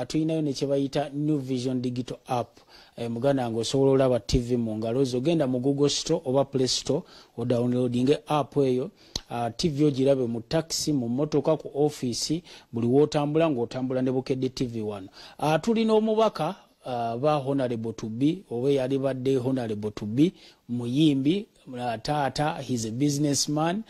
tulinayo ne kye bayita New Vision Digital App. Muganda wange osobola olaba TV mu ngalo zo, genda mu Google Store oba Play Store odownloadinge app eyo. TV ogirabe mu taxi, mu motoka, ku office, buli wotambula ng'otambula ne Bukedde TV wano. Tulina omubaka ba Honorable to be oba yali badde Honorable to be muyimbi taata, he's a businessman,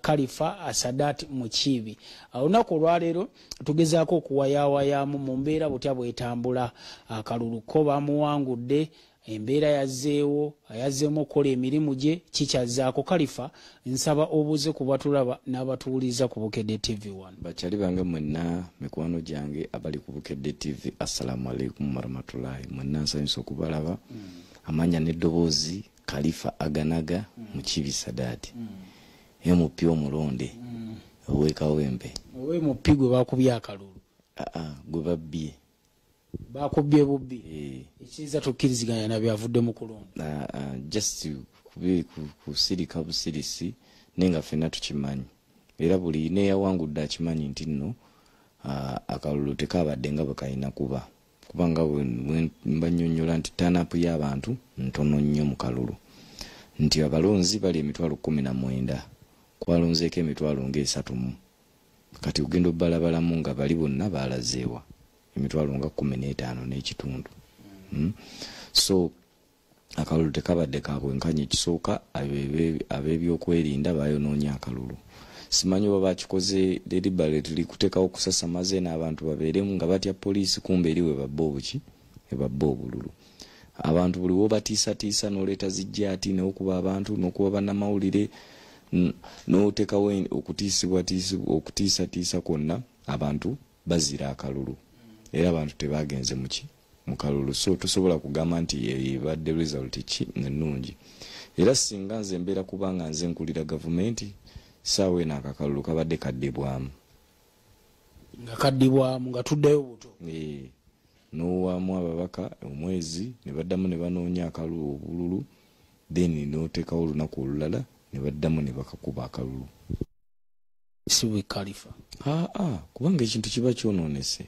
Khalifa Sadat Mukibi. Olunaku olwaleero tugezaako okuwayaawayamu mu mbeera butya bwetambula. Akalulu ko bamuwangudde, embeera yazzeewo, yazzeemu okukola emirimu gye, kikyazaako. Khalifa, nsaba obuuze ku batulaba n'abatuwuliza ku Bukedde TV 1. Bakyali bange mwenna, mikwano gyange abali ku Bukedde TV, assalamu alaikum warahmatullahi. Mwenna nsanyusa okubalaba. Amanya n'eddoboozi Khalifa Aganaga Mukibi Sadat. MP omulonde. Ow'ekawempe. Owe mupi gwe bakubye akalulu. Gwe babbye. Bakubye bubbi. Ekiza tukkiriziganya na byavudde mu kulonda. Just kusirika busirisi nenga ffenna tukimanyi. Era buli neeyawangudde akimanyi nti nno akalulu tekabadde nga bwe kalina kuba. Kubanga mbanyonnyola nti tanapu y'abantu ntono nnyo mu kalulu. Nti abalonzi bali emitwalo 19, kwalonzeeko emitwalo nga 3. Kati ugenda obbalabalamu nga bali bonna baalazeewa emitwalo nga 15 n'ekitundu. So akalulu tekabadde kakwenkanya. Ekisooka ab'ebyokwerinda bayonoonya akalulu. Simanyi oba bakikoze deliberately kuteekawo kusasamaze n'abantu babeeremu nga batya poliisi, kumbe eri we babba obuki, ebabba obululu. Abantu buli wobatiisatiisa n'oleeta zijjaati n'okuba abantu n'okuba bannamawulire n'oteekawo okutiisatiisa kwonna, abantu bazira akalulu. Era abantu tebagenze mu kalulu. So tosobola kugamba nti ebadde result ki ennungi. Era singa nze mbeera kubanga nze nkulira gavumenti, saawa eno akakalulu kabadde kaddibwamu. Nga kaddibwamu nga tuddeyo buto. N'owaamu ababaka omwezi ne baddamu ne banoonya akalulu obululu, then n'oteekawo olunaku olulala ne baddamu ne bakakuba akalulu. Siwe Khalifa. Kubanga ekintu kiba kyonoonese.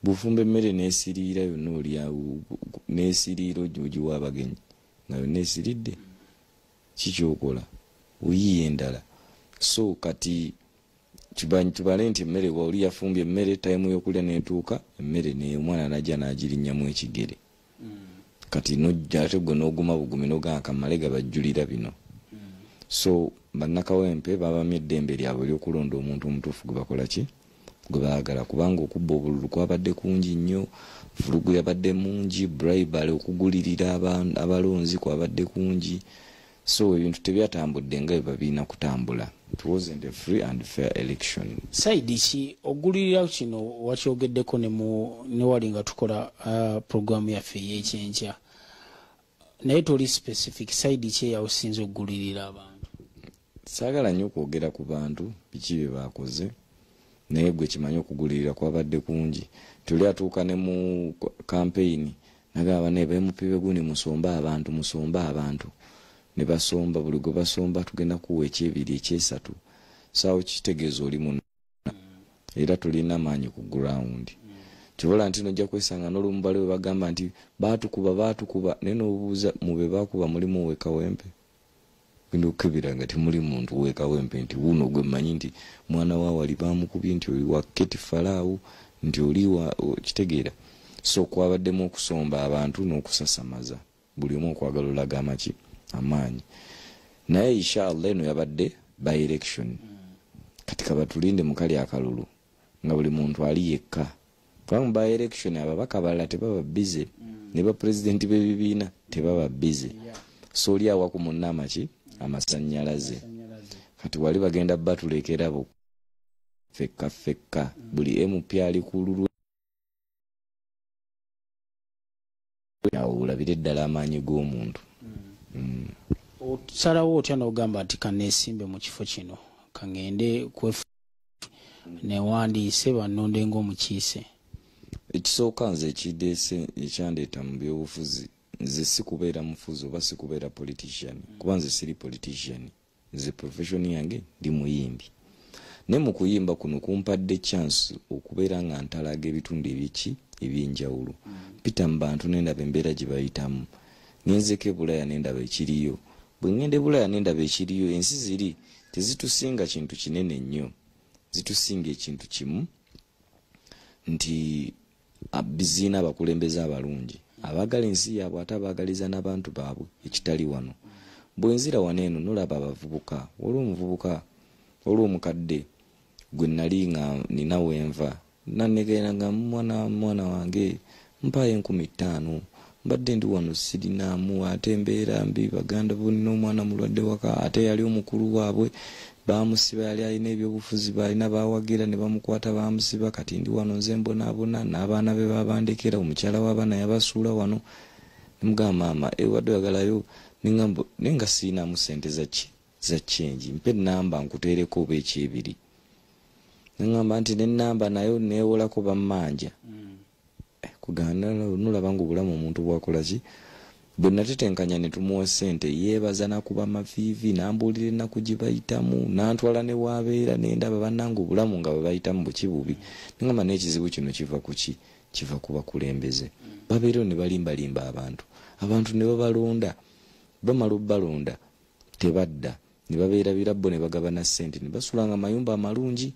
Bufumba emmere n'esiriira yonna olya n'esiriira ogiwa abagenyi nga yonna esiridde, kikyokola oyiye endala. So kati kibale nti emmere waoli yafumbye emmere, tayimu y'okulya n'etuuka, emmere n'omwana najja n'agirinnyamu ekigere. Kati ate gwe n'oguma bugumi n'ogamba kamale gabajjulira bino. So bannakawempe babamye eddembe lyabwe ly'okulonda omuntu omutuufu gwe bakola ki, gwe baagala. Kubanga okubba obululu kwabadde kungi nnyo, vulugu yabadde mungi, bribery okugulirira abalonzi kwabadde kungi. So ebintu tebyatambudde nga biina kutambula. It wasn't a free and fair election. Saidi ki ogulirira kino wakyogeddeko ne wali nga tukola programu yaffe ey'ekyenkya. Naye toli specific, saidi ki eyawusinza okugulirira abantu? Saagala nnyo okwogera ku bantu biki bye baakoze, naye gwe kimanyi okugulirira kwabadde kungi. Tuli atuuka ne mu campaign nagamba ne BMP beguni musomba abantu. Ne basomba, buli gwe basomba tugenda kuwa ekyebiri ekyesatu. Saawo kitegeeza oli munna. Era tulina amaanyi ku ground. Kibola nti nojja kwesanga n'olumu bali we bagamba nti baatukuba naye n'obuuza mu be baakuba mulimu Owekawempe. Genda okukebera nga temuli muntu Owekawempe nti wuno gwe mmanyi nti mwana wa wali baamukubye nti oli wa Keti Falaawo nti oli wa kitegeera. So kwabaddemu okusomba abantu n'okusasamaza. Buli omu okwagala olaga amaki amaanyi. Naye inshallah eno yabadde by election. Kati kabatulinde mu kali akalulu nga buli muntu ali yekka. Kwa by election ababaka balala tebaba busy, ne ba president b'ebibiina tebaba busy. So oli awa ku munna amaki amasannyalaze. Kati wali bagenda batulekera bo fekka buli MP ali kululu yawo olabire ddala amaanyi g'omuntu. Osalawo otya n'ogamba nti kaneesimbe mu kifo kino kangende newandiise bannonde ng'omukiise? Ekisooka nze ekideese ekyandeeta mu byobufuzi, nze sikubeera mufuzi oba sikubeera politician. Kuba nze siri politician, nze profession yange ndi muyimbi. ne mu kuyimba kuno kumpadde chance okubeera nga ntalaga ebitundu ebiki ebyenjawulo pita mu bantu nendaba embeera gye bayitamu ngenzeko Bulaya nendaba ekiriyo bwe ngende Bulaya nendaba ekiriyo ensi ziri tezitusinga kintu kinene nnyo zitusinga ekintu kimu nti bizina abakulembeze abalungi abagala ensi yaabwe ate abaagaliza n'abantu baabwe ekitali wano bwenzira waneeno nolaba abavubuka olw'omuvubuka olw'omukadde gwe nali nga nina wenva nanegera nga mwana wange mpayo 15,000 mbadde ndi wano sirinaamu ate embeera mbi baganda bonna omwana mulwadde waka ate yali omukulu waabwe bamusiba yali alina ebyobufuzi balina bawagira ne bamukwata bamusiba kati ndi wano nze mbonaabona n'abaana be babandekera omukyala w'abaana yabasuula wano nemugamba maama wadde oyagalayo nenga sirinaamu sente za change mpe namba nkuteereko oba ekyebiri nengamba nti nenamba nayo neewolako bammanja kuganda nolaba nga obulamu omuntu bwakolaki bwe natetenkanya ne tumuwa sente yeebaza nakuba maviivi nambuulira ennaku gye bayitamu nantwala ne waabeera nendaba bannanga obulamu nga bwe bayitamu bukibubi nengamba n'ekizibu kino kiva kuki kiva ku bakulembeze babeereo ne balimbalimba abantu ne babalonda bamala obbalonda tebadda ne babeera birabbo ne bagabana sente ne basulanga mayumba amalungi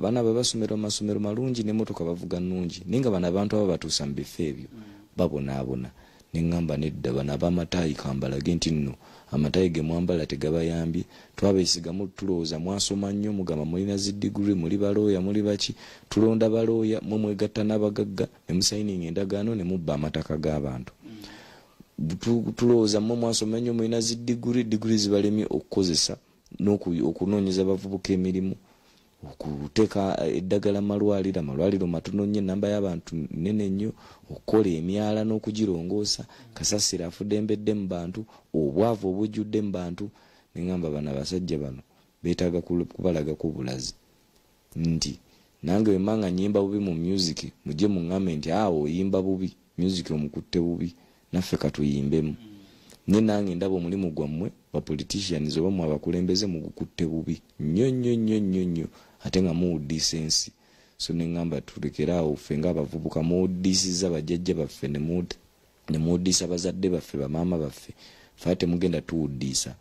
bana babasomera mu masomero malungi n'emmotoka bavuga nnungi ninga bana abantu abo batuusa mu bifo ebyo babonaabona nengamba nedda bana ab'amataayi kambalage nti nno amataayi ge mwambala tegabayambye twabeesigamu tulowooza mwasoma nnyo mugamba mulina ziddiguri muli balooya muli baki tulonda balooya mwe mwegatta n'abagagga ne musayininga endagaano ne mubba amataka g'abantu tulowooza mwe mwasoma nnyo mulina diguri zibalemye okukozesa n'okunoonyeza bavubuka emirimu okuteeka eddagala amalwaliro matono nnyo enamba y'abantu nene nnyo okukola emyala n'okugirongoosa kasasira afudde embedde mu bantu obwavu obujjudde mu bantu nengamba bano abasajja bano beetaaga kubalagako bulazi nti nange wemanga nyimba bubi mu music mujje muŋŋambe nti awo oyimba bubi music omukutte bubi naffe katuyimbemu ne nange ndaba omulimu gwammwe bapoliticians oba mu abakulembeze mugukutte bubi nnyo ate nga muwuddisa ensi so nengamba tulekeraawo ffe ngaabavubuka muwuddisiza bajjajja baffe ne muwuddisa bazadde baffe bamaama baffe fe ate mugenda tuwuddisa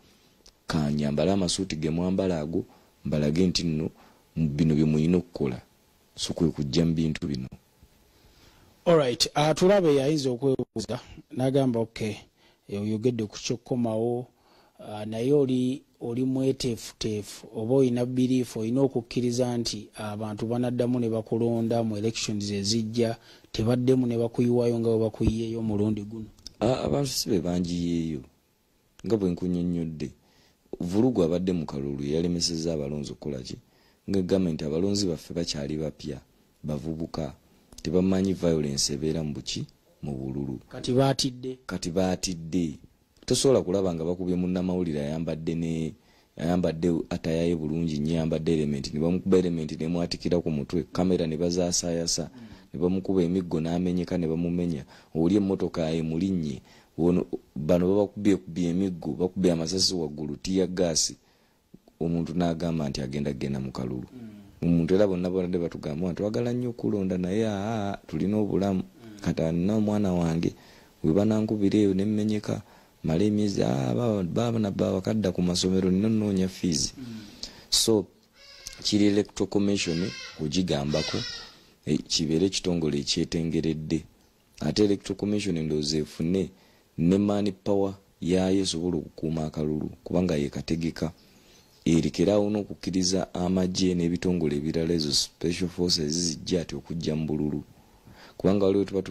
kanyambala amasuuti ge mwambala ago mbalage nti nno bino bye mulina okukola so kwe kujja mu bintu bino. Alright, tulabe yayinza okwebuuza n'agamba okay oyogedde ku kyokkomawo naye oli mweteefuteefu oba olina biriifu olina okukkiriza nti abantu banaddamu ne bakulonda mu elections ezijja tebaddemu ne bakuyiwayo nga bwe bakuyiyeeyo omulundi guno. Abantu si be bangiyeeyo nga bwe nkunnyonnyodde vulugu abadde mu kalulu yalemesezza abalonzi okukola ki nga gavumenti abalonzi baffe bakyali bapya bavubuka tebamanyi violence ebeera mu buki mu bululu kati baatidde tosobola kulaba nga bakubye munnamawulire ayambadde atayaye bulungi nnyo ayambadde element ne bamukuba element ne mwatikira ku mutwe kamera ne bazaasaayasa ne bamukuba emiggo n'amenyeka ne bamumenya oli emmotoka emulinnye bano babakubye emiggo bakubye amasasi waggulu tiya gaasi omuntu n'agamba nti agenda mu kalulu omuntu era bonna bonadde batugamba nti twagala nnyo okulonda naye tulina obulamu kati alina omwana wange we banankubira eyo nemmenyeka mala emyezi baana bakadda ku masomero nina nnoonya fees so kiri electoral commission ogigambako kibeere ekitongole ekyetengeredde ate electoral commission ndowooza efune ne mani power yayo esobola okukuuma akalulu kubanga yekategeka erikerawo n'okukkiriza amagye n'ebitongole ebirala ezo special forces zijja ati okujja mu bululu kubanga waliwo tuba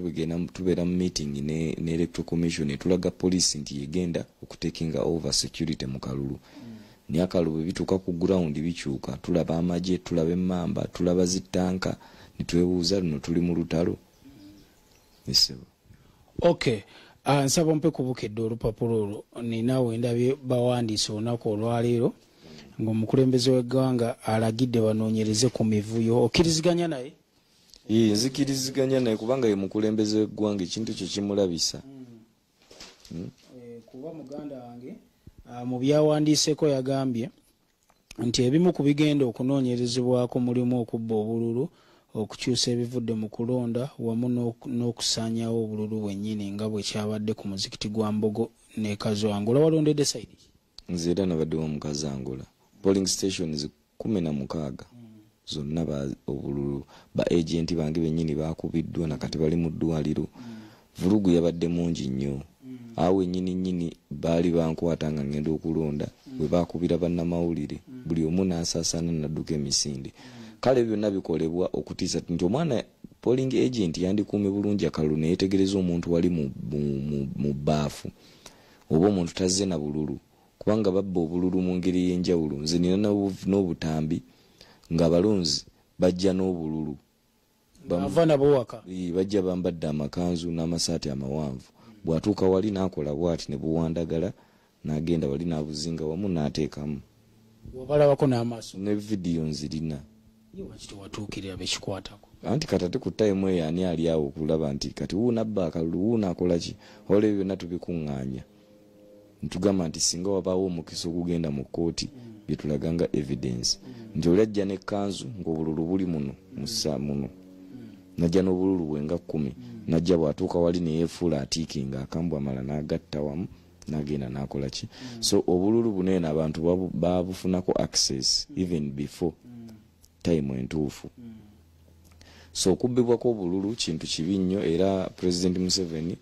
tubeera mu meeting ne electoral commission etulaga police nti yegenda okutekinga over security mu kalulu naye akalulu bwe bituuka ku ground bikyuka tulaba amagye tulaba emmamba tulaba zittanka ne twebuuza luno tuli mu lutalo esebo. Okay. Nsaba mpe kubukedde olupapula olwo ninaawe ndabye bawandiise olunaku olwaleero ng'omukulembeze w'eggwanga alagidde banoonyereze ku mivuyo okkiriziganya naye? Nzikiriziganya naye kubanga ye mukulembeze w'eggwanga ekintu kyo kimulabisa. Kuba muganda wange mu byawandiiseko yagambye nti ebimu ku bigenda okunoonyerezebwako mulimu okubba obululu, okukyusa ebivudde mu kulonda wamu n'okusaanyawo obululu bwennyini nga bwe kyabadde ku muzikiti gwa Mbogo ne Kazwangola. Walondedde Saidi? Nze era nabaddewo mu Kazangola. Polling stations 16 zonna obululu. Ba agenti bange bennyini bakubiddwa nakati bali mu ddwaliro. Vulugu yabadde mungi nnyo. Awo ennyini baali bankwata nga ngenda okulonda bwe bakubira bannamawulire. Buli omu n'asaasaana nadduka emisinde. Kale byonna bikolebwa okutiisa nti omwana polling agent yandikuumye bulungi akalulu ne yeetegereza omuntu wali mu baafu oba omuntu tazze na bululu, kubanga babba obululu mu ngeri y'enjawulo. Nze nina n'obutambi ng'abalonzi bajja n'obululu bajja bambadde amakanzu n'amasaati amawanvu. Bw'atuuka wali n'akola bw'ati ne buwandagala n'agenda wali n'abuzinga wamu n'ateekamu. Wabalabako n'amaaso ne vidiyo nzirina. Watuukirira bekikwatako anti katate ku time eyo ani ali awo okulaba nti kati wuunabba akalulu wuunaakola ki. Olwo byonna tubikuŋŋaanya ntugamba nti singa wabaawo omukisa ogugenda mu kkooti byetulaganga evidence nti oli ajja n'ekkanzu ng'obululu buli muno mussa muno, najja n'obululu bwenga 10, najja bw'atuuka wali ne yeefuula atiikinga akambwa amala n'agatta wamu n'agenda n'akola ki. So obululu buno eno abantu babufunako access even before time entuufu. So okubbibwako obululu kintu kibi nnyo era President Museveni,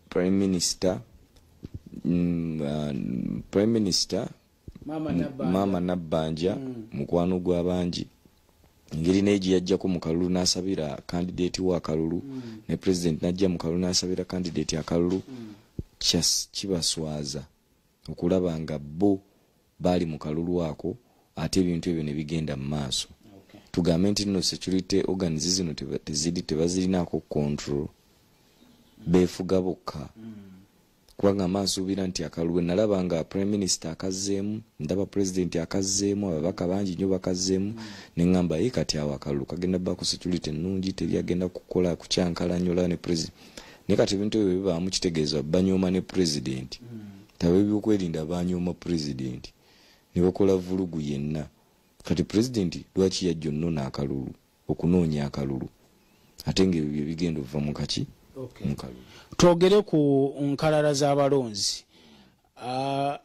Prime Minister Mama Nabbanja mukwano gw'abangi ngeri neegi yajjako mu kalulu n'asabira candidate wa kalulu ne president najja mu kalulu n'asabira candidate akalulu kibaswaza okulaba nga bo bali mu kalulu ako ate ebintu ebyo ne bigenda mu maaso. Tugambe nti no security organization tebazirinaako control, beefuga bokka kubanga amaasuubira nti akalulu. Nalaba nga Prime Minister akazzeemu, ndaba President akazzeemu, ababaka bangi nnyo bakazzeemu, ne ŋŋamba ye kati awo akalulu kagenda bako security ennungi, teri agenda kukola kukyankalanyola ne President. Naye kati ebintu ebyo bibaamu kitegeeza banyooma ne President. Tabe ebyokwerinda banyooma President ne bakola vulugu yenna. Kati President lwaki yajja onnona akalulu okunoonya akalulu ate ng'ebyo bye bigenda ova mu kaki mu kalulu. Twogere ku nkalala z'abalonzi.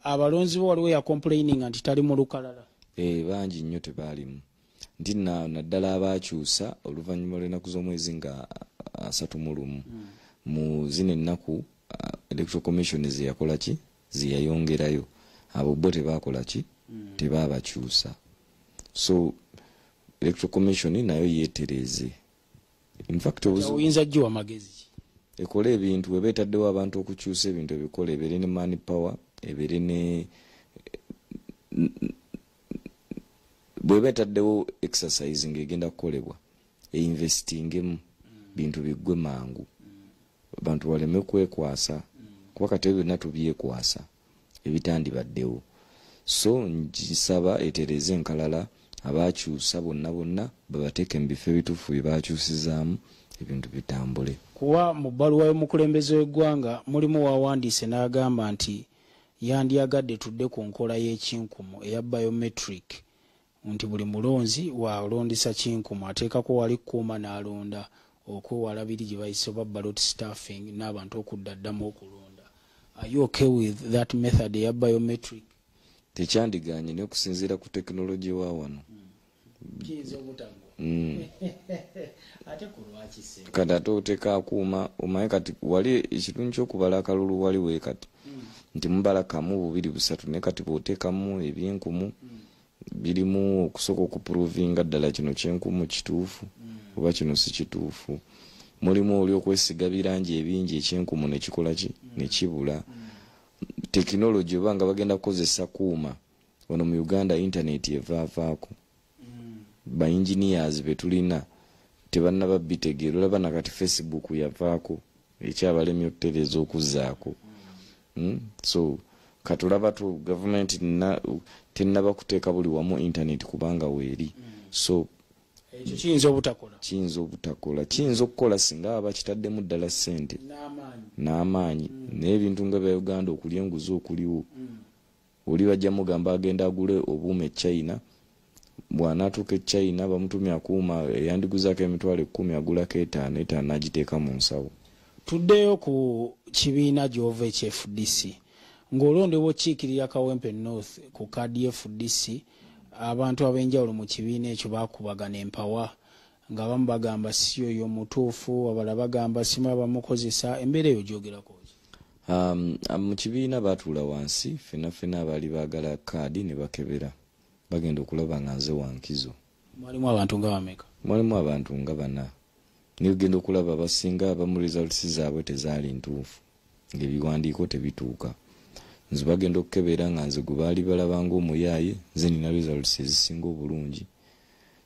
Abalonzi bo waliwo ya complaining nti tali mu lukalala. Bangi nnyo tebaalimu. Nti naddala abaakyusa oluvannyuma lw'ennaku z'omwezi nga 31 mu zino ennaku Electoral Commission ze yakola ki ze yayongerayo. Abo bo tebaakola ki tebaabakyusa. So Electoral Commission nayo yeetereze. In fact oyinza jjiwa magezi ekola ebintu webeetaddewo abantu okukyusa ebintu ebikola ebeere ne money power ebeere ne bwebeetaddewo exercise ng'egenda kukolebwa einvestingemu bintu biggwe mangu abantu baleme kwekwasa kuba kati ebyo byonna tubyekwasa ebitandibaddewo. So ngisaba etereze enkalala abaakyusa bonna babateeke mu bifo ebituufu bye baakyusizaamu ebintu bitambule. Kuba mu bbaluwa y'omukulembeze w'eggwanga mulimu wawandiise n'agamba nti yandyagadde tudde ku nkola y'ekinkumu eya biometric nti buli mulonzi walondisa kinkumu ateekako wali kuuma n'alonda okwewala biri gye bayise oba ballot staffing n'abantu okudda ddamu okulonda. Are you okay with that method eya biometric? Tekyandiganye n'okusinziira ku tekinologi wa wano. Kati ate oteeka akuuma omanyi kati wali ekitundu ky'okubala akalulu wali weekati nti mubala kamu 2 3 naye kati bw'oteekamu ebyenkumu birimu okusooka okupuruvinga ddala kino kyenkumu kituufu oba kino si kituufu. Mulimu oli okwesiga birangi ebingi ekyenkumu ne kikola ki ne kibula. Tekinologi oba nga bagenda kukozesa kuuma wano mu Uganda internet evaavaako. Ba engineers betulina tebannaba bitegeera. Olaba nakati Facebook yavaako ekyabalemye okutereeza okuzzaako. So katulaba tu government tennaba kuteeka buli wamu internet kubanga weeri. So ekyo kiyinza obutakola kiyinza okukola singa abakitaddemu ddala ssente n'amaanyi n'ebintu nga bya Uganda okulya enguzi okuliwo oli bajja mugamba agenda agule obuume China bw'anaatuuka China bamutumya akuuma yandiguzaako emitwalo 10 agulako 5 n'agiteeka mu nsawo. Tuddeyo ku kibiina gy'ova FDC ng'olondebwa okiikirira Kawempe North ku kaadi FDC abantu ab'enjawulo mu kibiina ekyo baakubagana empawa nga bamu bagamba si oyo mutuufu abalala bagamba sima bamukozesa embeera eyo gyogerako ki? Mu kibiina baatuula wansi ffenna abaali baagala kaadi ne bakebera bagenda okulaba nga nze wankizo. Mwalimu abantu nga bameka? Mwalimu abantu nga 4 nigenda okulaba abasinga abamu results zaabwe tezaali ntuufu ng'ebiwandiiko tebituuka. Nze bagenda okukebera nga nze gwe baali balabanga omuyaaye nze nina results ezisinga obulungi.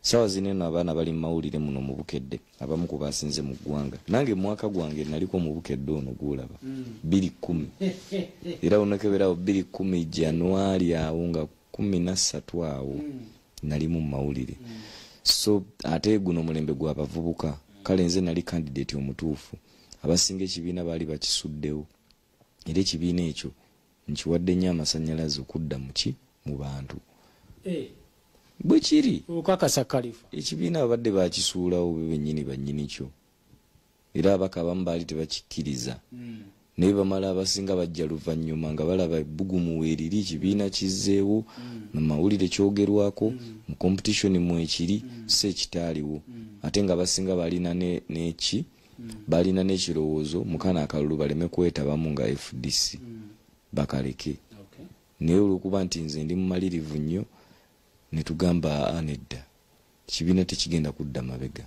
Sawa zino eno abaana bali mu mawulire muno mu Bukedde abamu ku basinze mu ggwanga. Nange mwaka gwange naliko mu Bukedde ono gwolaba 2010 era onakeberawo 2010 January awo nga 13 awo nali mu mawulire. So ate guno mulembe gw'abavubuka kale nze nali candidate omutuufu abasinga ekibiina baali bakisuddewo era ekibiina ekyo nkiwadde nnyo amasannyalaze okudda mu bantu bwe kiri okakasa Khalifa ekibiina babadde bakisuulawo bennyini bannyini kyo era abaka abamu baali tebakikkiriza naye bamala abasinga bajja luvannyuma nga balaba ebbugumu weeriri ekibiina kizzeewo mu mawulire kyogerwako mu competition mwekiri se kitaaliwo ate nga basinga balina neki balina n'ekirowoozo mukana akalulu baleme kwetabamu nga FDC bakaleke naye olwokuba nti nze ndi mumalirivu nnyo ne tugamba anedda ekibiina tekigenda kudda mabega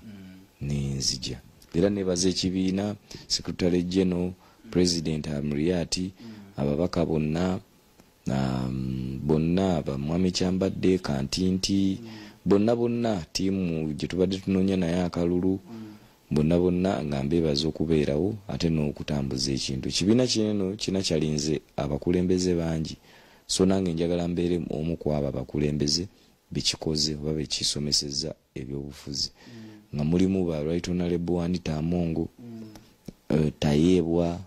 nenzija era nebaza ekibiina secretary general president Amriati ababaka bonna abamwami Kyambadde Kantinti bonna tiimu gye tubadde tunoonya naye akalulu bonna nga mbeebaza okubeerawo ate n'okutambuza ekintu. Ekibiina kino kinalinze abakulembeze bangi so nange njagala mbeere omu ku abo abakulembeze bekikoze oba bekisomesezza ebyobufuzi nga mulimu ba Right Honorable Anita Amongo Tayebwa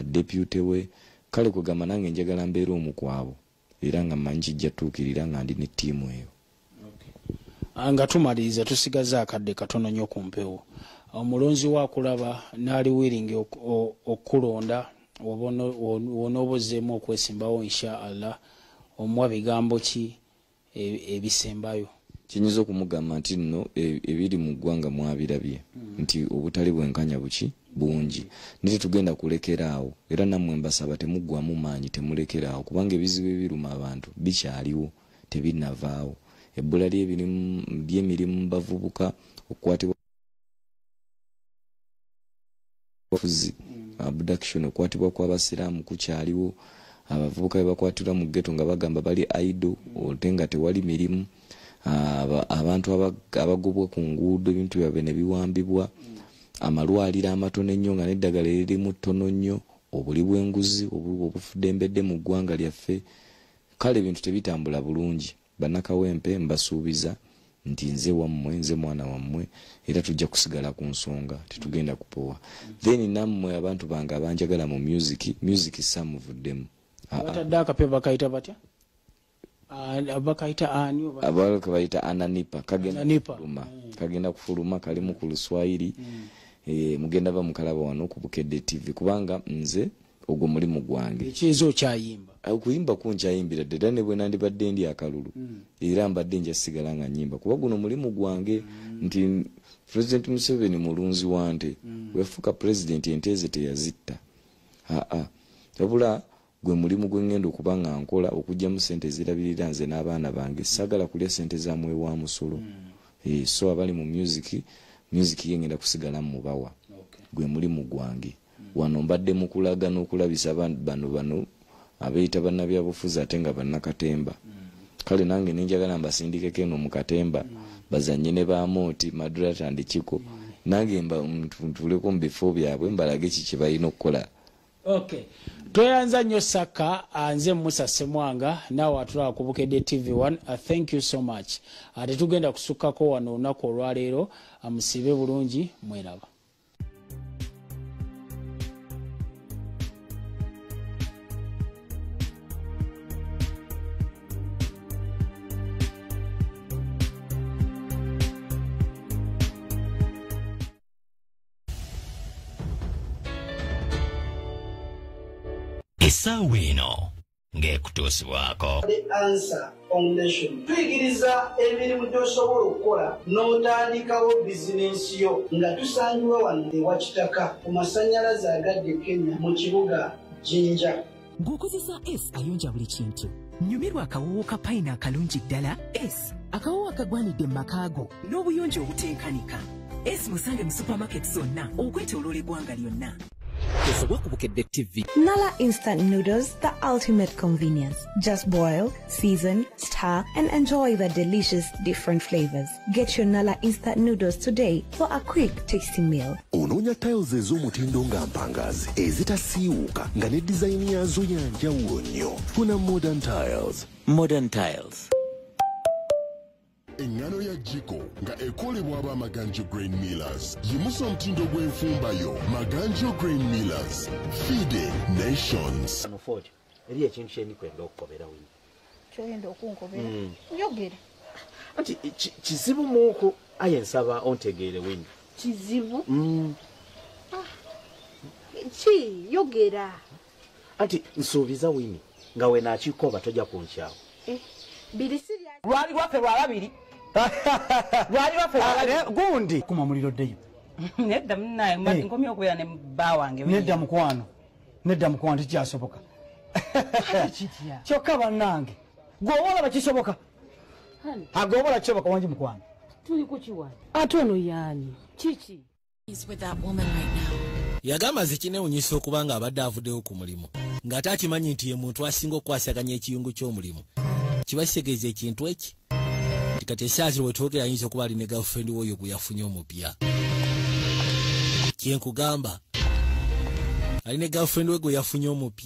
deputy we kale kugamba nange njagala mbeere omu ku abo era nga mmanyi kijja tuukirira nga ndi ne ttiimu eyo. Nga tumaliriza tusigaza akadde katono nnyo ku mpewo omulonzi wakulaba naali willing okulonda wonoobozeemu okwesimbawo inshallah omuwa bigambo ki ebisembayo? Kinyinza okumugamba nti nno ebiri mu ggwanga mwabirabye nti obutali bwenkanya bungi nite tugenda kulekeraawo era nammwe mbasaba temuggwamu maanyi temulekeraawo kubanga ebizibu ebiruma abantu bikyaliwo tebinavaawo. Ebbula ly'emirimu mu bavubuka okukwatibwa abduction okukwatibwa kw'abasiraamu kukyaliwo abavubuka bebakwatirwa mu ghetto nga bagamba bali idle ote nga tewali mirimu abantu abagobwa ku nguudo ebintu byabwe ne biwambibwa amalwaliro amatono ennyo nga n'eddagala eririmu ttono nnyo obuli bw'enguzi obufudembedde mu ggwanga lyaffe kale ebintu tebitambula bulungi. Bannakawempe mbasuubiza nti nze wammwe nze mwana wammwe era tujja kusigala ku nsonga tetugenda kupowa. Then nammwe abantu bange abanjagala mu music samuvuddemu batadde akape bakayita batya bakayita ani abalaka bayita ananipa kagenda kufuluma kalimu ku Luswayiri mugenda bamukalaba wano ku Bukedde TV kubanga nze ogwo mulimu gwange ekizo kyayimba okuyimba kunkyayimbira ddala ne bwe nandibadde ndi akalulu era mbadde njasigala nga nnyimba kuba guno mulimu gwange nti President Museveni mulunzi wante wefuka president enteze teyazitta wabula gwe mulimu gwe ngenda okuba nga nkola okugyamu ssente zirabirira nze n'abaana bange sagala kulya ssente za mwewa musolo so abali mu music yengenda kusigala mu bawa gwe mulimu gwange wano mbadde mukulaga n'okulabisa bano abeeyita bannabyabufuzi ate nga bannakatemba kale nange nenjagala mbasindikeko eno mu Katemba bazanye ne bamooti Madulat and Kiko nange ntuleko mu bifo byabwe mbalage kiki balina okukola. Okay. Tweyanza nnyo Saka nze Musa Semwanga naawe atulaba ku Bukedde TV1. Thank you so much. Ate tugenda kusukkako wano olunaku olwaleero musiibe bulungi mweraba. essaawa eno ng'ekutuusibwako. The Answer Foundation tuyigiriza emirimu gy'osobola okukola n'otandikawo bizinensi yo nga tusangibwa wano ewa Kitaka ku masannyalaze agadde Kenya mu kibuga Jinja. Ng'okozesa S ayonja buli kintu. Nyumirwa akawoowo ka payina akalungi ddala. S akawoowo akagwanidde mu makaago n'obuyonjo obutenkanika. S musange mu supermarket zonna okwetooloola eggwanga lyonna. Nala instant noodles, the ultimate convenience. Just boil, season, stir, and enjoy the delicious different flavors. Get your Nala instant noodles today for a quick, tasty meal. Onoonya tiles ez'omutindo nga mpangazi ezitasiiwuuka nga ne design yazo ya njawulo nnyo. Funa Modern Tiles. Modern Tiles. Engano ya Jiko nga ekolebwa aba Maganjo Grain Millers. Yimusa omutindo gw'enfumbayo Maganjo Grain Millers. Feeding nations. Eri ekintu kye ndikwenda okukobera wino. Kyoyenda okunkobera? Yogera. Anti kizibu muko aye nsaba ontegeere wino. Kizibu? Ki yogera. Anti nsuubiza wino nga we nakikoba tojja kunkyawo. Birisirya. Lwali lwaffe lwa babiri. Lwali lwaffe lwa babiri. Gundi. Kuma muliro ddeyo. Nedda munnaye nkomye okubeera ne bba wange. Nedda mukwano tikyasoboka. Kyokka bannange gwowola bakisoboka. Agoobola kisoboka wangi mukwano. Tuli ku kiwani. Ate ono yaani. Kiki? Yagamba zikinewunyisa okuba nga abadde avuddeyo ku mulimu ng'ate akimanyi nti ye muntu asinga okwasaganya ekiyungu ky'omulimu. Kiba kitegeeza ekintu eki kati esaati wetwogera ayinza okuba ali ne girlfriend w'oyo gwe yafunye omupya. Kyenkugamba ali ne girlfriend we gwe yafunye omupya.